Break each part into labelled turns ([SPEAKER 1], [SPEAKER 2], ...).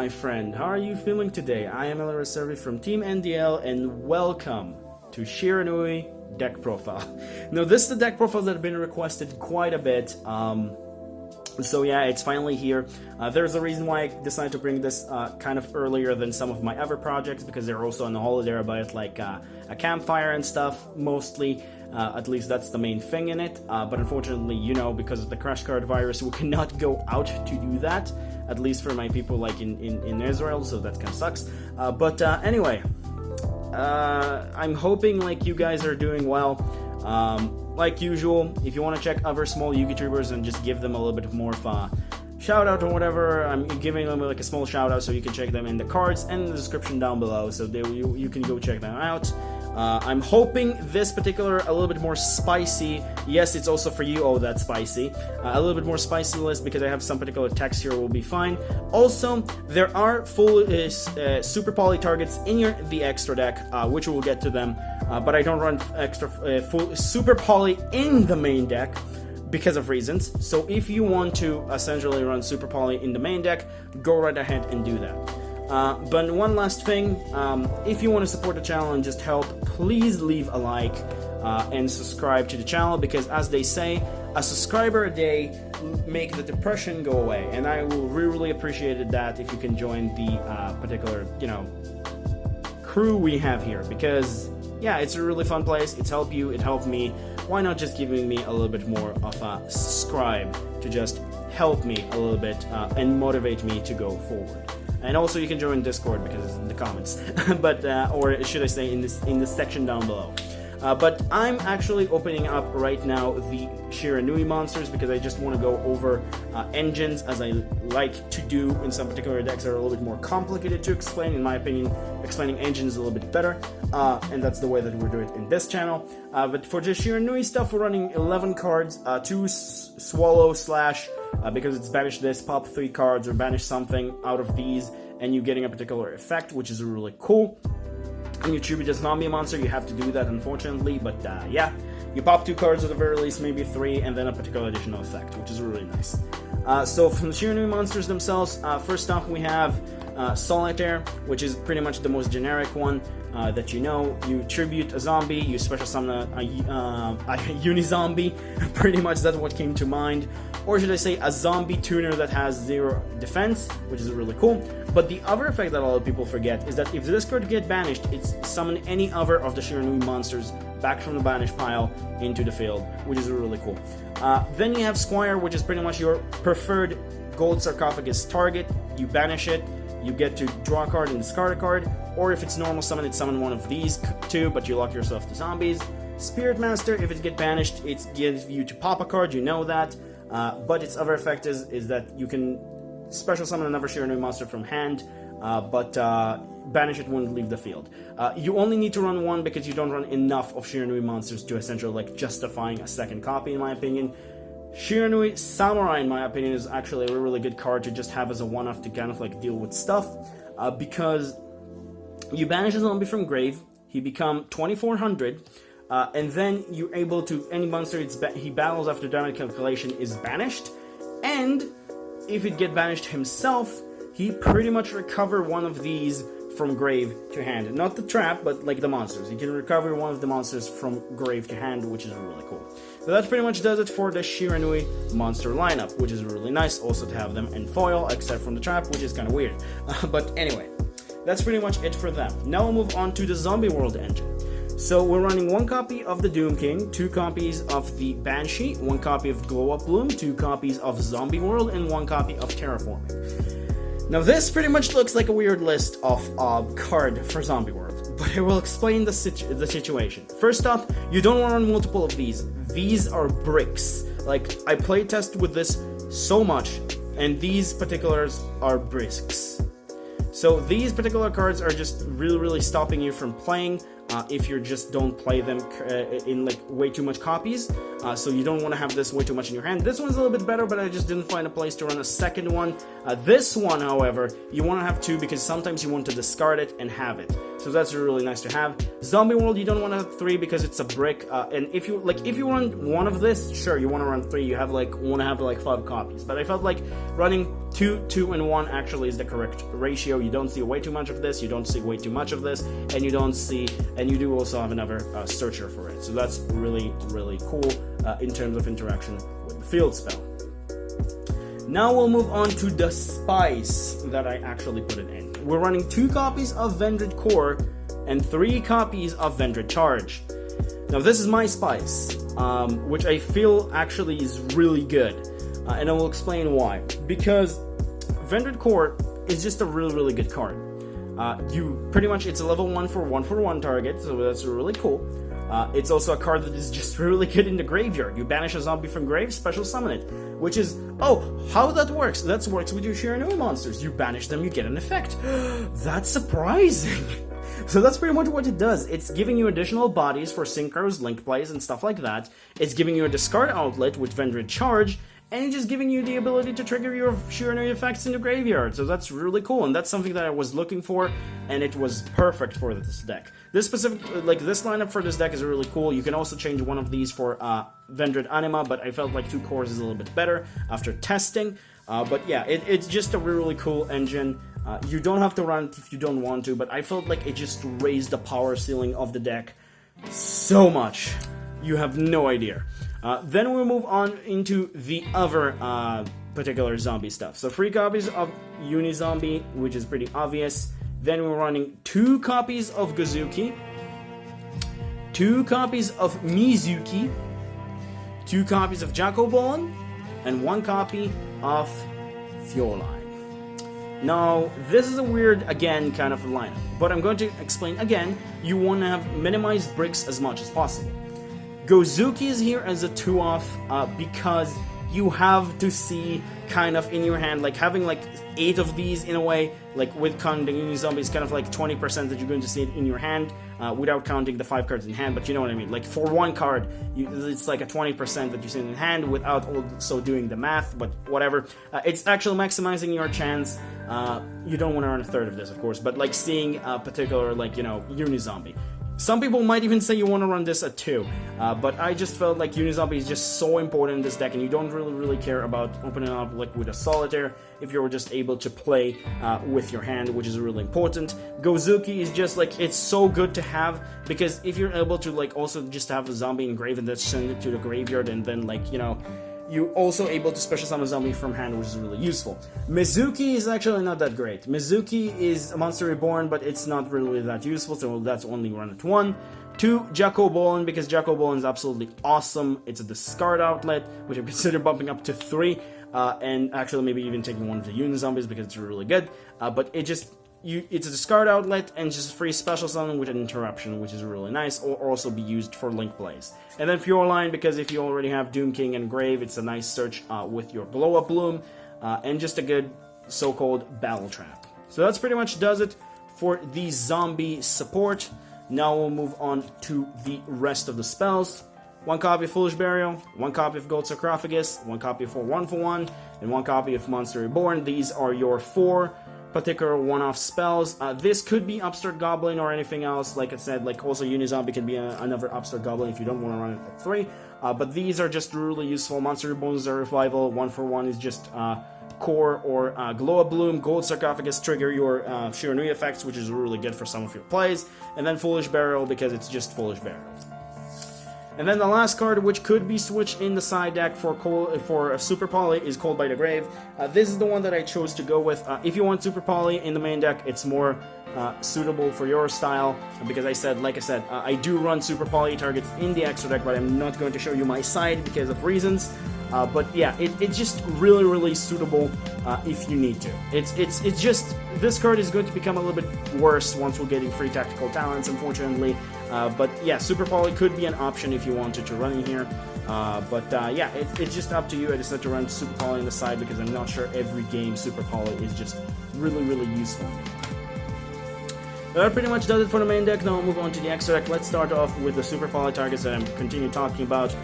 [SPEAKER 1] my friend. How are you feeling today? I am Elera Servi from Team NDL, and welcome to Shiranui deck profile. Now, this is the deck profile that has been requested quite a bit. So yeah, it's finally here. There's a reason why I decided to bring this kind of earlier than some of my other projects, because they're also on the holiday about like a campfire and stuff, mostly. At least that's the main thing in it. But unfortunately, you know, because of the crash card virus, we cannot go out to do that. At least for my people like in Israel, so that kind of sucks. But anyway, I'm hoping like you guys are doing well. Like usual, if you want to check other small yugitubers and just give them a little bit more of a shout out or whatever, I'm giving them like a small shout out, so you can check them in the cards and in the description down below, so you can go check them out. I'm hoping this particular a little bit more spicy. Yes, it's also for you. Oh, that's spicy. A little bit more spicy list, because I have some particular text here will be fine. Also, there are full super poly targets in the extra deck, which we'll get to them. But I don't run extra full super poly in the main deck because of reasons. So if you want to essentially run super poly in the main deck, go right ahead and do that. But one last thing, if you want to support the channel and just help, please leave a like and subscribe to the channel, because as they say, a subscriber a day make the depression go away, and I will really appreciate that if you can join the particular, you know, crew we have here, because yeah, it's a really fun place. It's helped you, it helped me. Why not just giving me a little bit more of a subscribe to just help me a little bit and motivate me to go forward. And also you can join Discord because it's in the comments, but or should I say in the section down below. But I'm actually opening up right now the Shiranui monsters, because I just want to go over engines, as I like to do in some particular decks that are a little bit more complicated to explain. In my opinion, explaining engines is a little bit better, and that's the way that we're doing it in this channel. But for the Shiranui stuff, we're running 11 cards, 2 swallow slash, because it's banish this, pop 3 cards, or banish something out of these, and you're getting a particular effect, which is really cool. When you tribute a zombie monster, you have to do that, unfortunately, but yeah, you pop 2 cards at the very least, maybe 3, and then a particular additional effect, which is really nice. So from the Shiranui monsters themselves, first off we have Solitaire, which is pretty much the most generic one that you know. You tribute a zombie, you special summon a uni-zombie, pretty much that's what came to mind. Or should I say a zombie tuner that has 0 defense, which is really cool. But the other effect that a lot of people forget is that if this card gets banished, it's summon any other of the Shiranui monsters back from the banish pile into the field, which is really cool. Then you have Squire, which is pretty much your preferred gold sarcophagus target. You banish it, you get to draw a card and discard a card, or if it's normal summon, it's summon one of these 2, but you lock yourself to zombies. Spirit Master, if it gets banished, it gives you to pop a card, you know that. But its other effect is that you can special summon another Shiranui monster from hand, but banish it won't leave the field. You only need to run 1 because you don't run enough of Shiranui monsters to essentially like justifying a second copy, in my opinion. Shiranui Samurai, in my opinion, is actually a really good card to just have as a one-off to kind of like deal with stuff, because you banish a zombie from grave, he become 2400, and then you're able to, any monster he battles after damage calculation is banished, and if it get banished himself, he pretty much recover one of these from grave to hand. Not the trap, but like the monsters. You can recover one of the monsters from grave to hand, which is really cool. So that pretty much does it for the Shiranui monster lineup, which is really nice also to have them in foil, except from the trap, which is kind of weird. But anyway, that's pretty much it for them. Now we'll move on to the Zombie World engine. So we're running 1 copy of the Doom King, 2 copies of the Banshee, 1 copy of Glow Up Bloom, 2 copies of Zombie World, and 1 copy of Terraforming. Now this pretty much looks like a weird list of card for Zombie World, but I will explain the situation. First off, you don't want to run multiple of these. These are bricks. Like, I playtest with this so much, and these particulars are bricks. So these particular cards are just really stopping you from playing if you just don't play them in like way too much copies. So you don't want to have this way too much in your hand. This one's a little bit better, but I just didn't find a place to run a second one. This one, however, you want to have 2 because sometimes you want to discard it and have it. so that's really nice to have. Zombie World, you don't want to have 3 because it's a brick, and if you run one of this, sure, you want to run 3, you have want to have 5 copies, but I felt like running 2, 2, and 1 actually is the correct ratio. You don't see way too much of this, you don't see way too much of this, and you do also have another searcher for it, so that's really, really cool in terms of interaction with the field spell. Now we'll move on to the spice that I actually put it in. We're running 2 copies of Vendred Core and 3 copies of Vendred Charge. Now this is my spice, which I feel actually is really good, and I will explain why. Because Vendred Core is just a really, really good card. It's a level 1 for 1 target, so that's really cool. It's also a card that is just really good in the graveyard. You banish a zombie from grave, special summon it, which is, how that works? That works with your Shiranui monsters. You banish them, you get an effect. That's surprising. So that's pretty much what it does. It's giving you additional bodies for synchros, link plays, and stuff like that. It's giving you a discard outlet with Vendred Charge, and just giving you the ability to trigger your Shiranui effects in the graveyard. So that's really cool, and that's something that I was looking for, and it was perfect for this deck. This lineup for this deck is really cool. You can also change one of these for Vendred Anima, but I felt like 2 cores is a little bit better after testing. But yeah, it's just a really cool engine. You don't have to run it if you don't want to, but I felt like it just raised the power ceiling of the deck so much. You have no idea. Then we move on into the other particular zombie stuff. So 3 copies of Unizombie, which is pretty obvious. Then we're running 2 copies of Gozuki, 2 copies of Mizuki, 2 copies of Jacobolon, and 1 copy of Fioline. Now, this is a weird, again, kind of lineup, but I'm going to explain again. You want to have minimized bricks as much as possible. Gozuki is here as a 2-off because you have to see kind of in your hand, having 8 of these in a way, with counting Unizombie is kind of 20% that you're going to see it in your hand without counting the 5 cards in hand, but you know what I mean. For 1 card, it's a 20% that you see in hand without also doing the math, but whatever. It's actually maximizing your chance. You don't want to earn a third of this, of course, but seeing a particular, Unizombie. Some people might even say you want to run this at 2, but I just felt like Unizombie is just so important in this deck, and you don't really care about opening up with a solitaire if you're just able to play with your hand, which is really important. Gozuki is just it's so good to have, because if you're able to also just have a zombie engrave and then send it to the graveyard, and then you're also able to special summon a zombie from hand, which is really useful. Mizuki is actually not that great. Mizuki is a Monster Reborn, but it's not really that useful, so that's only run at 1. 2, Jacobolon, because Jacobolon is absolutely awesome. It's a discard outlet, which I consider bumping up to 3, and actually maybe even taking one of the Unizombies because it's really good. But it's a discard outlet and just free special summon with an interruption, which is really nice, or also be used for link plays. And then Fioline, because if you already have Doom King and Grave, it's a nice search with your Blow Up Bloom, and just a good so-called battle trap. So that's pretty much does it for the zombie support. Now we'll move on to the rest of the spells. 1 copy of Foolish Burial, 1 copy of Gold Sarcophagus, 1 copy for 1/1, and 1 copy of Monster Reborn. These are your 4 particular one-off spells. This could be Upstart Goblin or anything else. Like I said, also Unizombie can be another Upstart Goblin if you don't want to run it at 3. But these are just really useful. Monster Reborn is a revival. 1/1 is just Core or Glow Up Bloom. Gold Sarcophagus trigger your Shiranui effects, which is really good for some of your plays. And then Foolish Burial, because it's just Foolish Burial. And then the last card, which could be switched in the side deck for Super Poly, is Cold by the Grave. This is the one that I chose to go with. If you want Super Poly in the main deck, it's more suitable for your style, because like I said, I do run Super Poly targets in the extra deck, but I'm not going to show you my side because of reasons. But yeah, it's just really suitable if you need to. It's just, this card is going to become a little bit worse once we're getting free tactical talents, unfortunately. But yeah, Super Poly could be an option if you wanted to run in here. Yeah, it's just up to you. I decided to run Super Poly on the side because I'm not sure every game Super Poly is just really useful. That pretty much does it for the main deck. Now we'll move on to the extra deck. Let's start off with the Super Poly targets that I'm continue talking about.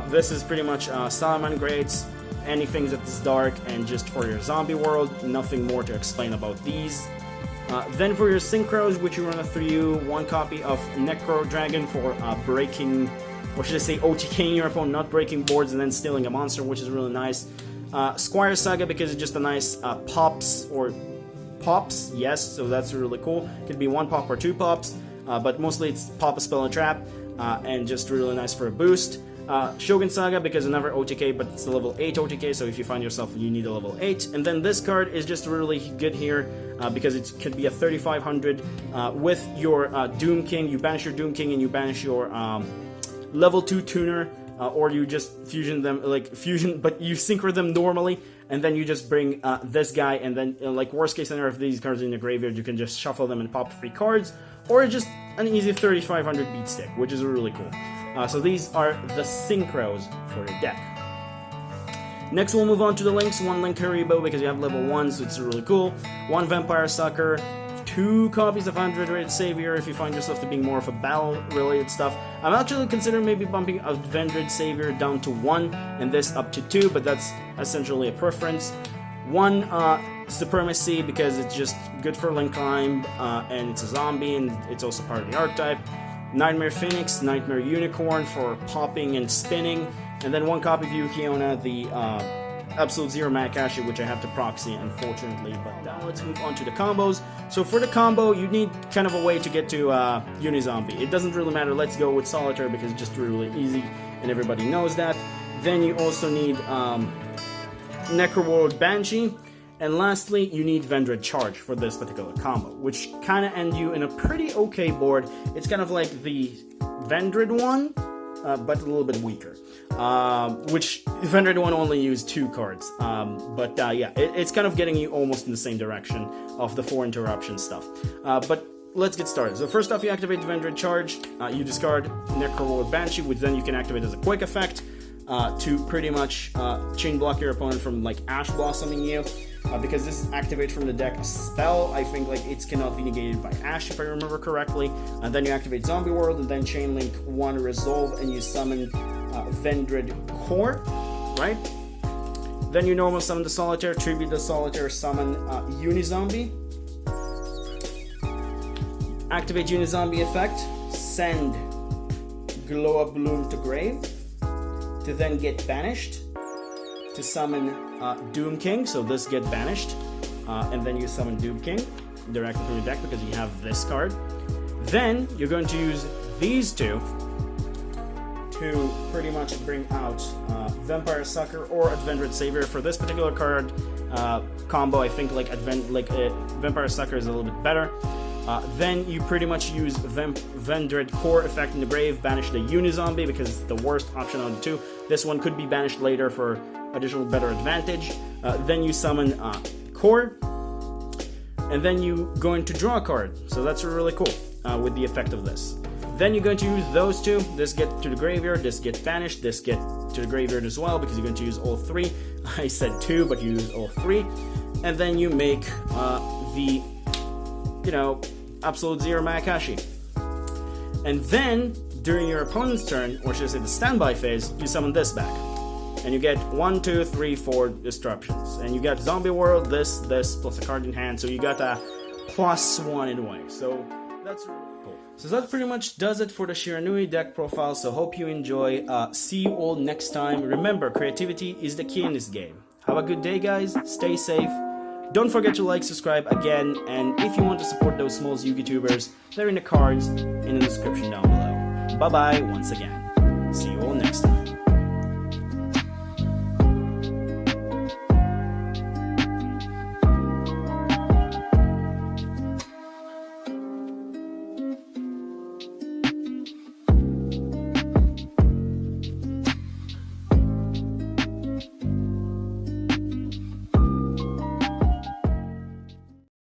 [SPEAKER 1] This is pretty much Salaman Grades, anything that is dark, and just for your zombie world. Nothing more to explain about these. Then for your synchros, which you run through you, 1 copy of Necro Dragon for breaking, or should I say OTKing your opponent, not breaking boards and then stealing a monster, which is really nice. Squire Saga, because it's just a nice pops, yes, so that's really cool. Could be 1 pop or 2 pops, but mostly it's pop a spell and trap, and just really nice for a boost. Shogun Saga, because another OTK, but it's a level 8 OTK, so if you find yourself you need a level 8. And then this card is just really good here, because it could be a 3500 with your Doom King. You banish your Doom King and you banish your level 2 tuner, or you just fusion them, but you synchro them normally, and then you just bring this guy, and then like worst case scenario, if these cards are in the graveyard, you can just shuffle them and pop 3 cards, or just an easy 3500 beat stick, which is really cool. So these are the synchros for your deck. Next we'll move on to the links. 1 Link Haribo, because you have level 1, so it's really cool. 1 Vampire Sucker, 2 copies of 100 Rated Savior if you find yourself to being more of a battle-related stuff. I'm actually considering maybe bumping a Vendred Savior down to 1 and this up to 2, but that's essentially a preference. 1 Supremacy, because it's just good for Link Climb, and it's a zombie, and it's also part of the archetype. Nightmare Phoenix, Nightmare Unicorn for popping and spinning, and then 1 copy of Yukiona, the Absolute Zero Makashi, which I have to proxy, unfortunately. But now let's move on to the combos. So for the combo, you need kind of a way to get to Unizombie. It doesn't really matter, let's go with Solitaire, because it's just really easy, and everybody knows that. Then you also need Necroworld Banshee. And lastly, you need Vendred Charge for this particular combo, which kind of end you in a pretty okay board. It's kind of like the Vendred one, but a little bit weaker. Which Vendred one only used 2 cards. Yeah, it's kind of getting you almost in the same direction of the 4 interruption stuff. But let's get started. So first off, you activate Vendred Charge. You discard Necroworld Banshee, which then you can activate as a quick effect to pretty much chain block your opponent from like Ash Blossoming you. Because this is activate from the deck a spell, I think like it cannot be negated by Ash if I remember correctly. And then you activate Zombie World, and then Chain Link 1 Resolve, and you summon Vendred Core, right? Then you normal summon the Solitaire, tribute the Solitaire, summon Unizombie. Activate Unizombie effect, send Glow Up Bloom to grave, to then get banished. To summon Doom King, so this get banished, and then you summon Doom King directly from your deck because you have this card. Then you're going to use these 2 to pretty much bring out Vampire Sucker or Vendred Savior. For this particular card combo, I think like Vampire Sucker is a little bit better. Then you pretty much use Vendred Core effect in the grave, banish the Unizombie because it's the worst option on the 2. This one could be banished later for additional better advantage. Then you summon Core, and then you going to draw a card. So that's really cool with the effect of this. Then you're going to use those 2. This get to the graveyard, this get banished, this get to the graveyard as well because you're going to use all 3. I said 2, but you use all 3. And then you make the, Absolute Zero Makashi. And then, during your opponent's turn, or should I say the standby phase, you summon this back. And you get 1, 2, 3, 4 disruptions. And you got Zombie World, this, plus a card in hand, so you got a +1 in a way. So that's really cool. So that pretty much does it for the Shiranui deck profile, so hope you enjoy. See you all next time. Remember, creativity is the key in this game. Have a good day, guys. Stay safe. Don't forget to like, subscribe again, and if you want to support those small yugitubers, they're in the cards in the description down below. Bye bye once again. See you all